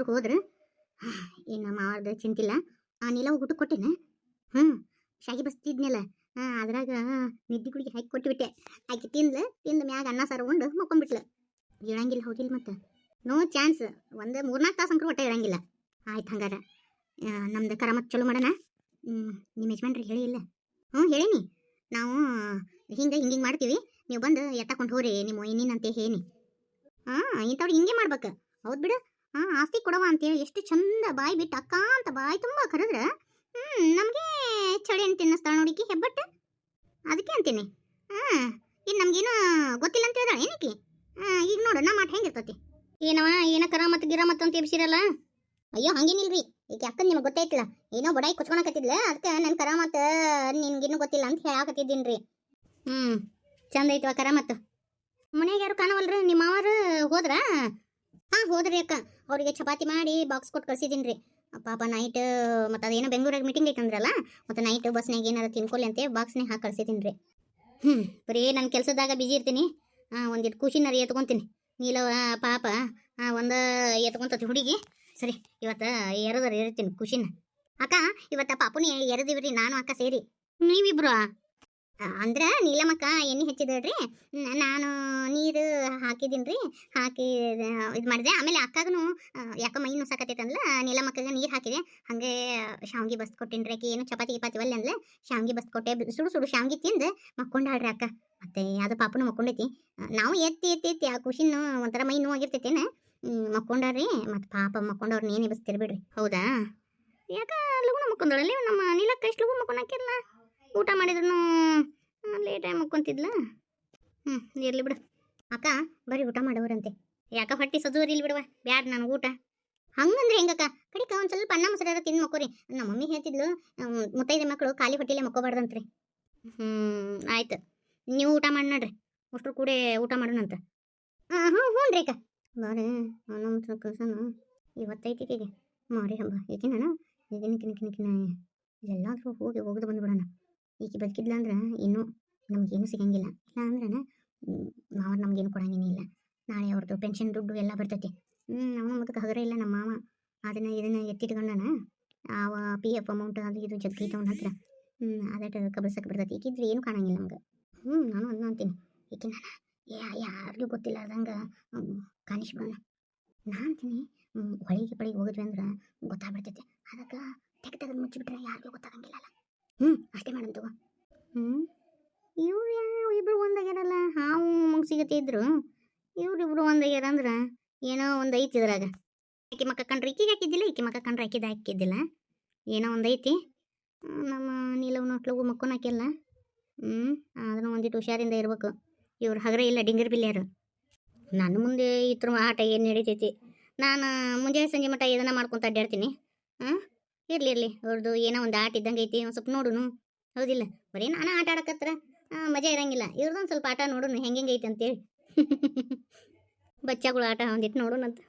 ಹೋದ್ರೆ ಇನ್ನು ಮಾವಾರ್ದು ಚಿಂತಿಲ್ಲ. ನೀಲ ಊಟ ಕೊಟ್ಟೇನೆ. ಹ್ಞೂ ಶಾಗಿ ಬಸ್ತಿದ್ನಲ್ಲ, ಅದ್ರಾಗ ನಿದ್ದೆ ಗುಳಿಗೆ ಹಾಕಿ ಕೊಟ್ಟುಬಿಟ್ಟೆ. ಆಕೆ ತಿಂದ ಮ್ಯಾಗ ಅನ್ನ ಸಾರು ಉಂಡು ಮಕ್ಕೊಂಡ್ಬಿಟ್ಲು. ಹೇಳಂಗಿಲ್ಲ ಹೌದಿಲ್ಲ ಮತ್ತೆ, ನೋ ಚಾನ್ಸ್. ಒಂದು 3-4 ತಾಸು ಅಂಕರು ಹೊಟ್ಟೆ ಹೇಳಂಗಿಲ್ಲ. ಆಯ್ತು ಹಂಗಾರ ನಮ್ದು ಕರಾಮತ್ ಚಲೋ ಮಾಡೋಣ. ನಿಮ್ಮ ಯಜಮಾನ್ರಿಗೆ ಹೇಳಿಲ್ಲ? ಹ್ಞೂ ಹೇಳೀನಿ. ನಾವು ಹಿಂಗೆ ಮಾಡ್ತೀವಿ, ನೀವು ಬಂದು ಎತ್ತಕೊಂಡು ಹೋರಿ ನಿಮ್ಮ ಇನ್ನಿನಂತೆ ಹೇನಿ. ಇಂಥವ್ರು ಹಿಂಗೆ ಮಾಡ್ಬೇಕು. ಹೌದು ಬಿಡು. ಆಸ್ತಿ ಕೊಡವ ಅಂತೇಳಿ ಎಷ್ಟು ಚಂದ ಬಾಯಿ ಬಿಟ್ಟು ಅಕ್ಕ ಅಂತ ಬಾಯಿ ತುಂಬ ಕರೆದ್ರೆ ನಮಗೆ ಚಳಿ ಅಂತ ತಿನ್ನಿಸ್ತಾಳ ನೋಡಿಕಿ ಹೆಬ್ಬಟ್ಟು. ಅದಕ್ಕೆ ಅಂತೀನಿ. ಇನ್ನು ನಮ್ಗೇನು ಗೊತ್ತಿಲ್ಲ ಅಂತ ಹೇಳಿದಾಳೆ ಏನಕ್ಕೆ. ಈಗ ನೋಡು ನಮ್ಮ ಮಾತು ಹೆಂಗಿರ್ತತಿ. ಏನ ಕರಾಮತ್ ಗಿರಾಮತ್ ಅಂತ ಎಬ್ಸಿರಲ್ಲ. ಅಯ್ಯೋ ಹಂಗೇನಿಲ್ರಿ, ಈಗ ಅಕ್ಕನ ನಿಮಗೆ ಗೊತ್ತಾಯ್ತಲ್ಲ, ಏನೋ ಬಡಾಯಿ ಕೊಚ್ಕೊಳಕತ್ತಿದ್ಲ, ಅದಕ್ಕೆ ನನ್ನ ಕರಾಮತ್ ನಿನ್ಗಿನ್ನೂ ಗೊತ್ತಿಲ್ಲ ಅಂತ ಹೇಳಾಕತ್ತಿದ್ದೀನಿ ರೀ. ಚಂದ ಐತವ ಕರಾಮತ್. ಮನೆಯಾಗ ಯಾರು ಕಾಣವಲ್ರಿ, ನಿಮ್ಮ ಮಾವರು ಹೋದ್ರ? ಹೋದ್ರಿ ಅಕ್ಕ. ಅವರಿಗೆ ಚಪಾತಿ ಮಾಡಿ ಬಾಕ್ಸ್ ಕೊಟ್ಟು ಕಳ್ಸಿದ್ದೀನಿ ರೀ. ಪಾಪ ನೈಟ್ ಮತ್ತು ಅದೇನೋ ಬೆಂಗಳೂರಾಗ ಮೀಟಿಂಗ್ ಐತಂದ್ರಲ್ಲ, ಮತ್ತು ನೈಟ್ ಬಸ್ನಾಗ ಏನಾರು ತಿನ್ಕೊಳ್ಳಿ ಅಂತ ಬಾಕ್ಸ್ನಾಗ ಹಾಕಿ ಕಳ್ಸಿದ್ದೀನಿ ರೀ. ಬರೀ ನನ್ನ ಕೆಲಸದಾಗ ಬಿಜಿ ಇರ್ತೀನಿ. ಒಂದಿಟ್ಟು ಖುಷಿನಾರಿ ಎತ್ಕೊತೀನಿ. ನೀಲವ ಪಾಪ ಒಂದು ಎತ್ಕೊಂತತಿ ಹುಡುಗಿ. ಸರಿ ಇವತ್ತು ಎರದರ ಇರ್ತೀನಿ ಖುಷಿನ. ಅಕ್ಕ ಇವತ್ತು ಪಾಪುನಿ ಎರೆದಿವ್ರಿ ನಾನು ಅಕ್ಕ ಸೇರಿ. ನೀವಿಬ್ರು ಅಂದ್ರೆ ನೀಲಮ್ಮಕ್ಕ ಎಣ್ಣೆ ಹಚ್ಚಿದ್ರಿ, ನಾನು ನೀರು ಹಾಕಿದ್ದೀನಿ ರೀ. ಹಾಕಿ ಇದು ಮಾಡಿದೆ. ಆಮೇಲೆ ಅಕ್ಕಗೂ ಯಾಕೆ ಮೈ ನುಸಾಕತ್ತೈತಂದ್ಲ, ನೀಲಮ್ಮಕ್ಕಗೆ ನೀರು ಹಾಕಿದೆ. ಹಾಗೆ ಶಾವ್ಗಿ ಬಸ್ ಕೊಟ್ಟಿನ್ರಿ. ಆಕಿ ಏನು ಚಪಾತಿ ಗಿಪಾತಿ ಒಲ್ಲೆ ಅಂದ್ಲೆ, ಶಾವ್ಗಿ ಬಸ್ ಕೊಟ್ಟೆ. ಸುಡು ಶಾವ್ಗಿ ತಿಂದು ಮಕ್ಕೊಂಡಾಳ್ರಿ ಅಕ್ಕ. ಮತ್ತೆ ಯಾವ್ದು ಪಾಪನು ಮಕ್ಕೊಂಡೈತಿ. ನಾವು ಎತ್ತಿ ಆ ಖುಷಿನ ಒಂಥರ ಮೈ ನೋವಾಗಿರ್ತೈತೇನೆ. ಮಕ್ಕೊಂಡಾರ್ರಿ. ಮತ್ತು ಪಾಪ ಮಕ್ಕೊಂಡವ್ರನ್ನ ಏನು ಎಬ್ಸ್ತಿರ್ಬಿಡ್ರಿ. ಹೌದಾ? ಯಾಕ ಲಗುನ ಮಕ್ಕೊಂಡಳಲ್ಲಿ ನಮ್ಮ ನೀಲಕ್ಕ? ಎಷ್ಟು ಲಗು ಮಕ್ಕೊಂಡಾಕಿಲ್ಲ. ಊಟ ಮಾಡಿದ್ರು ಲೇಟಾಗಿ ಮಕ್ಕೊಂತಿದ್ಲ. ಇರ್ಲಿ ಬಿಡು ಅಕ್ಕ. ಬರೀ ಊಟ ಮಾಡೋರಂತೆ. ಯಾಕ ಹೊಟ್ಟಿ ಸಜುವರಿ ಇಲ್ಲಿ ಬಿಡುವ, ಬ್ಯಾಡ ನನಗೆ ಊಟ. ಹಂಗಂದ್ರೆ ಹೆಂಗಕ್ಕ? ಕಡಿಕ ಒಂದು ಸ್ವಲ್ಪ ಅನ್ನ ಮೊಸರ ತಿಂದು ಮಕ್ಕೋರಿ. ನಮ್ಮ ಮಮ್ಮಿ ಹೇಳ್ತಿದ್ಲು, ಮುತ್ತೈದೆ ಮಕ್ಕಳು ಖಾಲಿ ಹೊಟ್ಟಿಲೆ ಮಕ್ಕೋಬಾರ್ದಂತ್ರಿ. ಆಯ್ತು, ನೀವು ಊಟ ಮಾಡಿ ನೋಡ್ರಿ. ಅಷ್ಟ್ರು ಕೂಡ ಊಟ ಮಾಡೋಣಂತ. ಹ್ಞೂ ರೀ ಅಕ್ಕ. ಬಾರೆ ಅನ್ನ ಮೊಸರ ಕಳ್ಸೋಣ. ಇವತ್ತೈತಿಕೆಗೆ ಮಾರಿ ಹಬ್ಬ. ಏಕೆ ನಾನು ಈಗಿನ ಎಲ್ಲಾದರೂ ಹೋಗದು ಬಂದುಬಿಡೋಣ. ಈಕೆ ಬದುಕಿದ್ಲ ಅಂದ್ರೆ ಇನ್ನೂ ನಮಗೇನು ಸಿಗಂಗಿಲ್ಲ. ಇಲ್ಲ ಅಂದ್ರೆ ಮಾವ ನಮಗೇನು ಕೊಡಂಗೇನಿಲ್ಲ. ನಾಳೆ ಅವ್ರದ್ದು ಪೆನ್ಷನ್ ದುಡ್ಡು ಎಲ್ಲ ಬರ್ತೈತಿ. ನಾವು ಮುದಕ್ಕೆ ಹಗರ ಇಲ್ಲ ನಮ್ಮ ಮಾವ. ಇದನ್ನು ಎತ್ತಿಟ್ಕೊಂಡನ. PF ಅಮೌಂಟ್ ಅದು ಇದು ಜಗ್ಗೈತವನ ಹತ್ರ. ಅದಟ್ಟು ಕಬಳ್ಸಕ್ಕೆ ಬರ್ತೈತಿ. ಈಗಿದ್ರೆ ಏನು ಕಾಣಂಗಿಲ್ಲ ನಮ್ಗೆ. ನಾನು ಅದನ್ನ ಅಂತೀನಿ. ಈಕೆ ನಾನು ಯಾರಿಗೂ ಗೊತ್ತಿಲ್ಲಾರ್ದಂಗೆ ಕಾಣಿಸ್ಬಿಡೋಣ. ನಾ ಅಂತೀನಿ, ಹೊಳಿಗೆ ಪಳಿಗೆ ಹೋಗಿದ್ವಿ ಅಂದ್ರೆ ಗೊತ್ತಾಗ್ಬಿಡ್ತೈತೆ. ಅದಕ್ಕೆ ತೆಗೆದು ಮುಚ್ಚಿಬಿಟ್ರೆ ಯಾರಿಗೂ ಗೊತ್ತಾಗಂಗಿಲ್ಲಲ್ಲ. ಅಷ್ಟೇ ಮಾಡಂತು. ಇವ್ರು ಇಬ್ರು ಒಂದಾಗ್ಯಾರಲ್ಲ, ಹಾವು ಮುಗಿಸಿಗತ್ತೆ ಇದ್ರು. ಇವ್ರಿಬ್ರು ಒಂದಾಗ್ಯಾರ ಅಂದ್ರೆ ಏನೋ ಒಂದು ಐತಿ ಇದ್ರಾಗ. ಆಕೆ ಮಕ್ಕ ಕಂಡ್ರೆ ಈಕಿಗೆ ಹಾಕಿದ್ದಿಲ್ಲ, ಈಕೆ ಮಕ್ಕ ಕಂಡ್ರೆ ಹಾಕಿದ್ದಿಲ್ಲ. ಏನೋ ಒಂದು ಐತಿ. ನಮ್ಮ ನೀಲವನ್ನ ಅಟ್ಲಗು ಮಕ್ಕನ ಹಾಕಿಲ್ಲ. ಅದನ್ನು ಒಂದಿಟ್ಟು ಹುಷಾರಿಂದ ಇರ್ಬೇಕು. ಇವ್ರು ಹಗರ ಇಲ್ಲ ಡಿಂಗರ್ ಬಿಲ್ಯಾರು. ನನ್ನ ಮುಂದೆ ಇತ್ರ ಆಟ ಏನು ನಡೀತೈತಿ. ನಾನು ಮುಂಜಾನೆ ಸಂಜೆ ಮಟ್ಟ ಇದನ್ನು ಮಾಡ್ಕೊತ ಅಡ್ಡಾಡ್ತೀನಿ. ಇರಲಿ ಅವ್ರದ್ದು ಏನೋ ಒಂದು ಆಟ ಇದ್ದಂಗೆ ಐತಿ. ಒಂದು ಸ್ವಲ್ಪ ನೋಡುನು. ಹೌದಿಲ್ಲ? ಬರೀ ನಾನು ಆಟ ಆಡಕತ್ರ ಮಜಾ ಇರಂಗಿಲ್ಲ. ಇವ್ರದ್ದೊಂದು ಸ್ವಲ್ಪ ಆಟ ನೋಡೋಣ ಹೆಂಗೆ ಐತೆ ಅಂತೇಳಿ. ಬಚ್ಚಾಗಳು ಆಟ ಒಂದಿಟ್ಟು ನೋಡೋಣಂತ.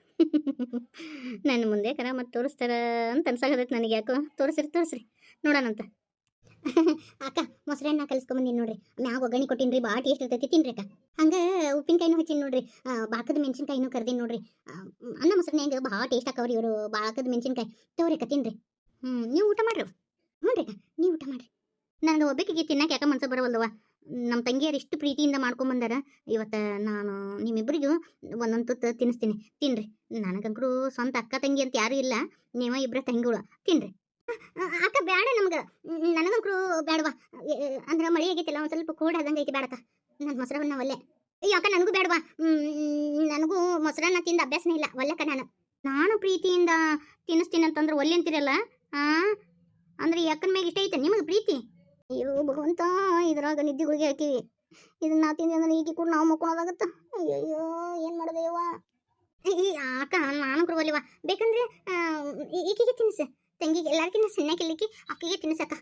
ನನ್ನ ಮುಂದೆ ಕರಾಮತ್ ತೋರಿಸ್ತಾರ ಅಂತ ಅನ್ಸಾಗತೈತೆ ನನಗೆ. ಯಾಕೋ ತೋರಿಸ್ರಿ ನೋಡೋಣಂತ. ಅಕ್ಕ ಮೊಸರನ್ನ ಕಲಿಸ್ಕೊಂಬಂದಿನಿ ನೋಡ್ರಿ. ಮ್ಯಾಗ ಒಗ್ಗರಣೆ ಕೊಟ್ಟಿನ್ರಿ. ಭಾಳ ಟೇಸ್ಟ್ ಇರ್ತೈತಿ, ತಿನ್ರಿ ಅಕ್ಕ. ಹಂಗೆ ಉಪ್ಪಿನಕಾಯಿನೂ ಹಚ್ಚಿನಿ ನೋಡ್ರಿ. ಬಾಕದ ಮೆಣಸಿನ್ಕಾಯಿನೂ ಕರ್ದೀನಿ ನೋಡ್ರಿ. ಅನ್ನ ಮೊಸರನ್ನ ಹೆಂಗೆ ಭಾಳ ಟೇಸ್ಟ್ ಆಕವ್ರಿ ಇವರು. ಬಾಕದ ಮೆಣಸಿನ್ಕಾಯಿ ತಗೋರಿ ಅಕ್ಕ, ತಿನ್ರಿ. ನೀವು ಊಟ ಮಾಡ್ರಿ. ಹ್ಞೂ ರೀ ಅಕ್ಕ, ನೀವು ಊಟ ಮಾಡ್ರಿ. ನನಗೆ ಒಬ್ಬಾಕಿಗೆ ತಿನ್ನಕ್ಕೆ ಯಾಕೆ ಮನ್ಸ ಬರವಲ್ದವ. ನಮ್ಮ ತಂಗಿಯರು ಇಷ್ಟು ಪ್ರೀತಿಯಿಂದ ಮಾಡ್ಕೊಂಬಂದಾರ. ಇವತ್ತು ನಾನು ನಿಮ್ಮಿಬ್ಬರಿಗೂ ಒಂದೊಂದು ತುತ್ತು ತಿನ್ನಿಸ್ತೀನಿ, ತಿನ್ರಿ. ನನಗಂಕರು ಸ್ವಂತ ಅಕ್ಕ ತಂಗಿ ಅಂತ ಯಾರೂ ಇಲ್ಲ. ನೀವ ಇಬ್ಬರ ತಂಗಿಗಳು, ತಿನ್ರಿ. ಅಕ್ಕ ಬೇಡ ನಮ್ಗೆ, ನನಗಂಕರು ಬೇಡವಾ. ಅಂದ್ರೆ ಮಳೆ ಆಗೈತಿಲ್ಲ, ಒಂದು ಸ್ವಲ್ಪ ಕೋಡ್ ಆದಂಗೆ ಐತಿ. ಬೇಡಕ್ಕ, ನನ್ನ ಮೊಸರನ್ನ ಒಲ್ಲೆ. ಅಯ್ಯೋ ಅಕ್ಕ ನನಗೂ ಬೇಡವಾ. ನನಗೂ ಮೊಸರನ್ನ ತಿಂದು ಅಭ್ಯಾಸನೇ ಇಲ್ಲ. ಒಲ್ಲೆಕ್ಕ ನಾನು ಪ್ರೀತಿಯಿಂದ ತಿನ್ನಿಸ್ತೀನಿ ಅಂತಂದ್ರೆ ಒಲ್ಲೆ ಅಂತೀರಲ್ಲ. ಅಂದ್ರೆ ಅಕ್ಕನ ಮ್ಯಾಗ ಇಷ್ಟ ಐತೆ ನಿಮಗೆ ಪ್ರೀತಿ? ಅಯ್ಯೋ ಭಗವಂತ, ಇದ್ರಾಗ ನಿದ್ದೆಗಳಿಗೆ ಹಾಕಿವಿ. ಇದನ್ನ ನಾ ತಿಂದು ಅಂದ್ರೆ ಈಗ ಕೂಡ ನಾವು ಮಕ್ಕೊಳೋದಾಗತ್ತ. ಅಯ್ಯಯ್ಯೋ ಏನು ಮಾಡೋದು ಯವ್ವ. ಅಕ್ಕ ನಾನು ಕೊಡುವಲ್ಲಿವ. ಬೇಕಂದ್ರೆ ಈಕೆಗೆ ತಿನ್ನಿಸ, ತಂಗಿಗೆ ಎಲ್ಲಾರ್ಕಿನ್ನ ಸಣ್ಣಕ್ಕಿಲ್ಲಿಕ್ಕಿ ಅಕ್ಕಿಗೆ ತಿನ್ನಿಸಕ್ಕ.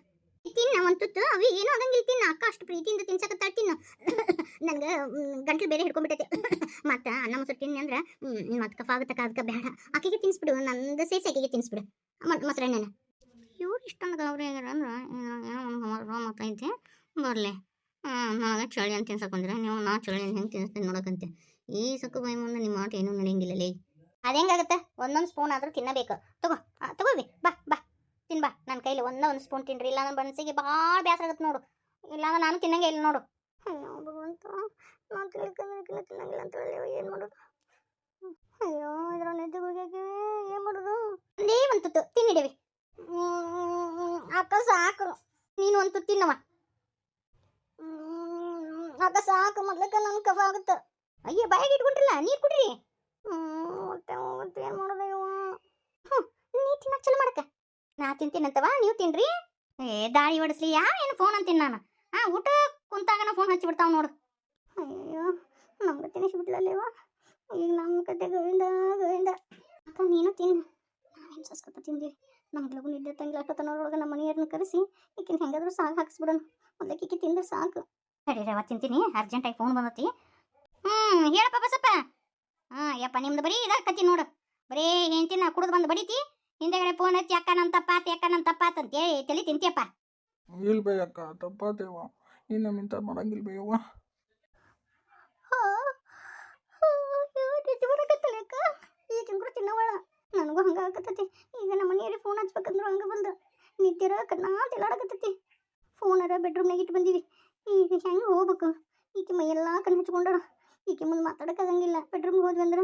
ತಿನ್ನ ಒಂದು ತುತ್ತು, ಅವಿ ಏನೂ ಆಗಂಗಿಲ್ಲ. ತಿನ್ನ ಅಕ್ಕ ಅಷ್ಟು ಪ್ರೀತಿಯಿಂದ ತಿನ್ಸಕತ್ತಾಳ. ತಿನ್ನು. ನನಗೆ ಗಂಟ್ಲು ಬೇರೆ ಹಿಡ್ಕೊಂಡ್ಬಿಟ್ಟೈತೆ. ಮತ್ತು ಅನ್ನ ಮೊಸರು ತಿನ್ನಿ ಅಂದ್ರೆ ಮತ್ತೆ ಕಫ ಆಗುತ್ತಕ್ಕ. ಅದಕ್ಕೆ ಬೇಡ, ಅಕ್ಕಿಗೆ ತಿನ್ನಿಸ್ಬಿಡು. ನಂದು ಸೇರಿಸಿ ಅಕ್ಕಿಗೆ ತಿನ್ನಿಸ್ಬಿಡು ಮೊಸರನ್ನ. ಇವ್ರು ಇಷ್ಟೊಂದು ಗೌರಿ ಆಗ್ಯಾರ ಅಂದ್ರೆ ಏನೋ ಒಂದು ಮತ್ತೈತೆ ಬರಲಿ. ನನಗೆ ಚಳಿ ಅಂತ ತಿನ್ಸಕೊಂಡ್ರೆ ನೀವು ನಾ ಚಳಿ ಹೆಂಗೆ ತಿನ್ನಿಸ್ತೀನಿ ನೋಡೋಕಂತೆ. ಈ ಸೊಕ್ಕು ಬಾಯಿ ಮುಂದೆ ನಿಮ್ಮ ಆಟ ಏನೂ ನಡೆಯಂಗಿಲ್ಲ ಲೇ. ಅದು ಹೆಂಗಾಗತ್ತೆ? ಒಂದೊಂದು ಸ್ಪೂನ್ ಆದರೂ ತಿನ್ನಬೇಕು. ತಗೋವಿ, ಬಾ ಬಾ ತಿನ್ ಬಾ. ನನ್ನ ಕೈಲಿ ಒಂದು ಸ್ಪೂನ್ ತಿನ್ರಿ, ಇಲ್ಲ ನನ್ನ ಬನ್ಸಿಗೆ ಭಾಳ ಬೇಸರ ಆಗತ್ತೆ ನೋಡು. ಇಲ್ಲಾಂದ್ರೆ ನಾನು ತಿನ್ನಂಗೆ ಇಲ್ಲ ನೋಡು. ಅಯ್ಯೋ ಭಗವಂತ, ನಾನು ತಿನ್ನಂಗಿಲ್ಲ ಅಂತ ಹೇಳಿ ಏನು ಮಾಡೋದು? ಅಯ್ಯೋ ಇದ್ರ ನಿದ್ದೆಗಳಿಗೆ ಏನು ಮಾಡೋದು? ಒಂದೇ ಒಂದು ತುತ್ತು ತಿನ್ನಿಡವಿ. ಅಕ್ಕ ಸಾಕು, ನೀನು ಒಂದು ತುತ್ತು ತಿನ್ನವ. ಅಕ್ಕ ಸಾಕು, ಮೊದ್ಲಕ್ಕ ನನ್ನ ಕಫ ಆಗುತ್ತೆ. ಅಯ್ಯೋ ಬಾಯಿಗೆ ಇಟ್ಕೊಂಡ್ರಲ್ಲ, ನೀರು ಕುಡ್ರಿ. ಹೊಟ್ಟೆ ಹೋಗುತ್ತೆ, ಏನು ಮಾಡೋದು ಇವ? ನೀ ತಿನ್ನಕ್ಕೆ ಚಲೋ ಮಾಡಕ್ಕ. ನಾ ತಿಂತೀನಂತವ, ನೀವು ತಿನ್ರಿ. ದಾಳಿ ಹೊಡಿಸ್ಲಿ, ಏನು ಫೋನ್ ಅಂತೀನಿ ನಾನು. ಊಟ ಕುಂತಾಗನ ಫೋನ್ ಹಚ್ಚಿಬಿಡ್ತಾವ ನೋಡು. ಅಯ್ಯೋ ನಮ್ಗೆ ತಿನ್ನಿಸ್ಬಿಟ್ಲಲ್ಲೇವ. ಈಗ ನಮ್ಮ ಕತೆ ಗೋವಿಂದ. ಅಕ್ಕ ನೀನು ತಿನ್ನು, ನಾವೇನು ಸಸ್ಕತ್ತ ತಿಂದೀವಿ. ನಮ್ಗೆ ಲಗು ನಿದ್ದೆ ತಂಗಿಲ್ಲ ಅಷ್ಟೊತ್ತನೊಳಗೆ ನಮ್ಮ ಮನೆಯವ್ರನ್ನ ಕರೆಸಿ ಈಕಿನ ಹೆಂಗಾದ್ರೂ ಸಾಕು ಹಾಕಿಸ್ಬಿಡೋಣ. ಮೊದಲಕ್ಕೆ ಈಕಿ ತಿಂದ್ರೆ ಸಾಕು. ಸರಿ ರವ ತಿಂತೀನಿ, ಅರ್ಜೆಂಟಾಗಿ ಫೋನ್ ಬಂದತಿ. ಹೇಳಪ್ಪ ಬಸಪ್ಪ. ಯಪ್ಪ ನಿಮ್ದು ಬರೀ ಇದಾಕತಿ ನೋಡು. ಬರೀ ಹೆಂಡ್ತಿನ ಕುಡಿದು ಬಂದು ಬಡಿತಿ, ಹಿಂದೆಗಡೆ ಫೋನ್ ಹಚ್ಚಿ ಅಕ್ಕ ನನ್ನ ತಪ್ಪಾತ್ ಅಂತೇಳಿ ತಲೆ ತಿಂತಿಯಪ್ಪ. ಇಲ್ಲ ಬೇ ಅಕ್ಕ, ತಪ್ಪಾತೇವ. ಇನ್ನು ಮಿಂತ ಮಾಡಂಗಿಲ್ಲ ಬೇಯವ್ವ. ಈಗಿನ ಕೂಡ ತಿನ್ನವಳ, ನನಗೂ ಹಂಗೆ ಆಗತ್ತತಿ. ಈಗ ನಮ್ಮ ಮನೆಯವ್ರಿಗೆ ಫೋನ್ ಹಚ್ಬೇಕಂದ್ರೆ ಹಂಗೆ ಬಂದು ನಿದ್ದಿರ ಕಣ್ಣಾ ತಿಳಾಡಕತ್ತೈತಿ. ಫೋನರ ಬೆಡ್ರೂಮ್ನಾಗ ಇಟ್ಟು ಬಂದೀವಿ. ಈಗ ಹೆಂಗೆ ಹೋಗ್ಬೇಕು? ಈಕೆ ಮೈಯೆಲ್ಲ ಕಣ್ಣು ಹಚ್ಕೊಂಡಾಳ. ಈಕೆ ಮುಂದೆ ಮಾತಾಡೋಕ್ಕಾಗಂಗಿಲ್ಲ. ಬೆಡ್ರೂಮ್ಗೆ ಹೋದ್ವಿ ಅಂದ್ರೆ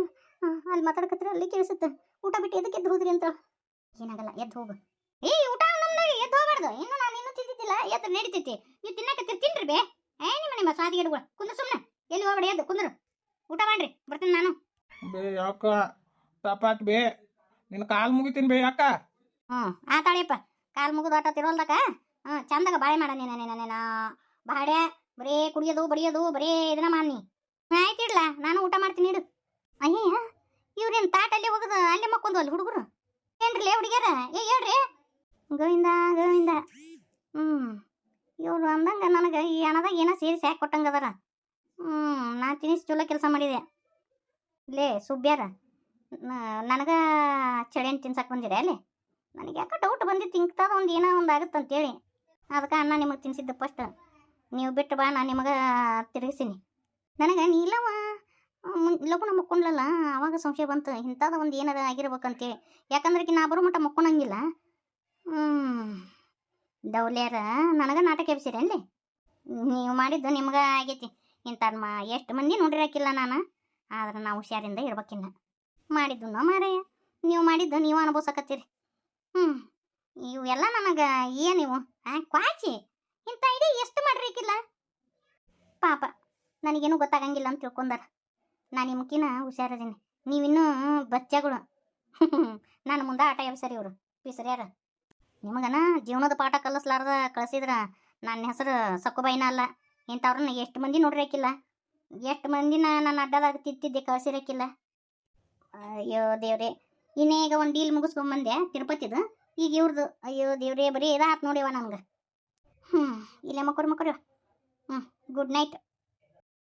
ಅಲ್ಲಿ ಮಾತಾಡಕತ್ರ ಅಲ್ಲಿ ಕೇಳಿಸುತ್ತೆ. ಊಟ ಬಿಟ್ಟು ಎದಕ್ಕೆ ಎದ್ದು ಹೋದ್ರಿ ಅಂತ. ಏನಾಗಲ್ಲ, ಎದ್ದು ಹೋಗು. ಊಟ ನಮ್ಗೆ ಎದ್ದು ಹೋಗ್ಬಾರ್ದು. ಇನ್ನು ನಾನು ಇನ್ನೂ ತಿಂತಿದ್ದಿಲ್ಲ, ಎದ್ದು ನಡೀತೈತಿ. ನೀವು ತಿನ್ನಕತ್ತೀರಿ, ತಿನ್ರಿ ಬೇ. ನಿಮ್ಮ ಸ್ವಾದಿಗೆಡುಗಳು ಕುಂದ್ರ, ಸುಮ್ಮನೆ ಎಲ್ಲಿ ಹೋಗ್ಬೇಡಿ, ಎದ್ದು ಕುಂದ್ರು ಊಟ ಮಾಡ್ರಿ, ಬರ್ತೀನಿ ನಾನು. ಬೇ ಯಾಕ ತಪ್ಪಾತ್ ಬೇ, ನಿನ್ನ ಕಾಲು ಮುಗಿತೀನಿ ಬೇ ಯಾಕ. ಆತಾಳಿಯಪ್ಪ, ಕಾಲು ಮುಗಿದು ಆಟ ತಿರೋಲ್ದಕ್ಕ. ಚಂದಾಗ ಬಾಳೆ ಮಾಡ ನೀನ ಬಾಡೆ. ಬರೀ ಕುಡಿಯೋದು ಬಡಿಯೋದು ಬರೀ ಇದನ್ನ ಮಾಡಿ. ಆಯ್ತು ಇಡ್ಲಾ, ನಾನು ಊಟ ಮಾಡ್ತೀನಿ ಇಡು. ಅಯ್ಯ ಇವ್ರೇನು ತಾಟಲ್ಲಿ ಹೋಗೋದು ಅಲ್ಲೇ ಮಕ್ಕೊಂದು ಅಲ್ಲಿ ಹುಡುಗರು ಏನ್ರಿ ಹುಡುಗ್ಯಾರ? ಹೇಳ್ರಿ. ಗೋವಿಂದ. ಇವ್ರು ಅಂದಂಗೆ ನನಗೆ ಈ ಹಣದಾಗ ಏನೋ ಸೇರಿಸಿ ಹಾಕಿ ಕೊಟ್ಟಂಗದಾರ. ನಾನು ತಿನಿಸಿ ಚಲೋ ಕೆಲಸ ಮಾಡಿದೆ. ಲೇ ಸುಬ್ಬ್ಯಾರ, ನನಗೆ ಚಳಿಯನ್ನು ತಿನ್ಸಕ್ಕೆ ಬಂದಿರ ಅಲ್ಲಿ? ನನಗೆ ಯಾಕೆ ಡೌಟ್ ಬಂದಿತ್ತು, ತಿಂಕ್ತದ ಒಂದು ಏನೋ ಒಂದು ಆಗುತ್ತಂತೇಳಿ. ಅದಕ್ಕೆ ಅನ್ನ ನಿಮಗೆ ತಿನ್ಸಿದ್ದೆ ಫಸ್ಟ್. ನೀವು ಬಿಟ್ಟು ಬಾ, ನಾನು ನಿಮಗೆ ತಿರುಗಿಸೀನಿ. ನನಗೆ ನೀಲವ ಲಗುನ ಮುಕ್ಕೊಂಡ್ಲಲ್ಲ, ಆವಾಗ ಸಂಶಯ ಬಂತು ಇಂಥದ್ದು ಒಂದು ಏನಾರ ಆಗಿರ್ಬೇಕಂತೇಳಿ. ಯಾಕಂದ್ರೆ ನಾ ಬರೋ ಮಟ್ಟ ಮುಕ್ಕೊಂಡಂಗಿಲ್ಲ. ದೌಲ್ಯಾರ ನನಗೆ ನಾಟಕ ಎಬ್ಸಿರಿ ಅಲ್ಲಿ. ನೀವು ಮಾಡಿದ್ದು ನಿಮ್ಗೆ ಆಗೈತಿ. ಇಂಥ ಎಷ್ಟು ಮಂದಿ ನೋಡಿರಾಕಿಲ್ಲ ನಾನು. ಆದ್ರೆ ನಾವು ಹುಷಾರಿಂದ ಇರ್ಬೇಕಿನ್ನ. ಮಾಡಿದ್ದು ಮಾರಾಯ, ನೀವು ಮಾಡಿದ್ದು ನೀವು ಅನುಭವಿಸಕತ್ತೀರಿ. ಇವೆಲ್ಲ ನನಗೆ ಏನಿವು ಕ್ವಾಚಿ ಇಂಥ ಐಡಿಯಾ ಎಷ್ಟು ಮಾಡಿರಿಕಿಲ್ಲ. ಪಾಪ ನನಗೇನು ಗೊತ್ತಾಗಂಗಿಲ್ಲ ಅಂತ ತಿಳ್ಕೊಂಡಾರ. ನಾನು ನಿಮ್ಕಿನ ಹುಷಾರದೀನಿ, ನೀವಿನ್ನೂ ಬಚ್ಚಗಳು. ನಾನು ಮುಂದೆ ಆಟ ಎಬ್ಸರಿ ಇವರು ಪಿಸರ್ಯಾರ. ನಿಮಗನ ಜೀವನದ ಪಾಠ ಕಲಿಸ್ಲಾರ್ದ ಕಳಿಸಿದ್ರ ನನ್ನ ಹೆಸರು ಸಕ್ಕುಬೈನ ಅಲ್ಲ. ಇಂಥವ್ರನ್ನ ಎಷ್ಟು ಮಂದಿ ನೋಡಿರಾಕಿಲ್ಲ, ಎಷ್ಟು ಮಂದಿನ ನಾನು ಅಡ್ಡದಾಗ ತಿದ್ದಿದ್ದೆ ಕಳಿಸಿರಾಕಿಲ್ಲ. ಅಯ್ಯೋ ದೇವ್ರೆ, ಇನ್ನೇಗ ಒಂದು ಡೀಲ್ ಮುಗಿಸ್ಕೊಂಬಂದೆ ತಿರುಪತಿದು. ಈಗ ಇವ್ರದ್ದು ಅಯ್ಯೋ ದೇವ್ರೇ, ಬರೀ ಇದಾತ್ ನೋಡಿವ ನಮ್ಗೆ. ಇಲ್ಲೇ ಮಕ್ಕಳು ಗುಡ್ ನೈಟ್.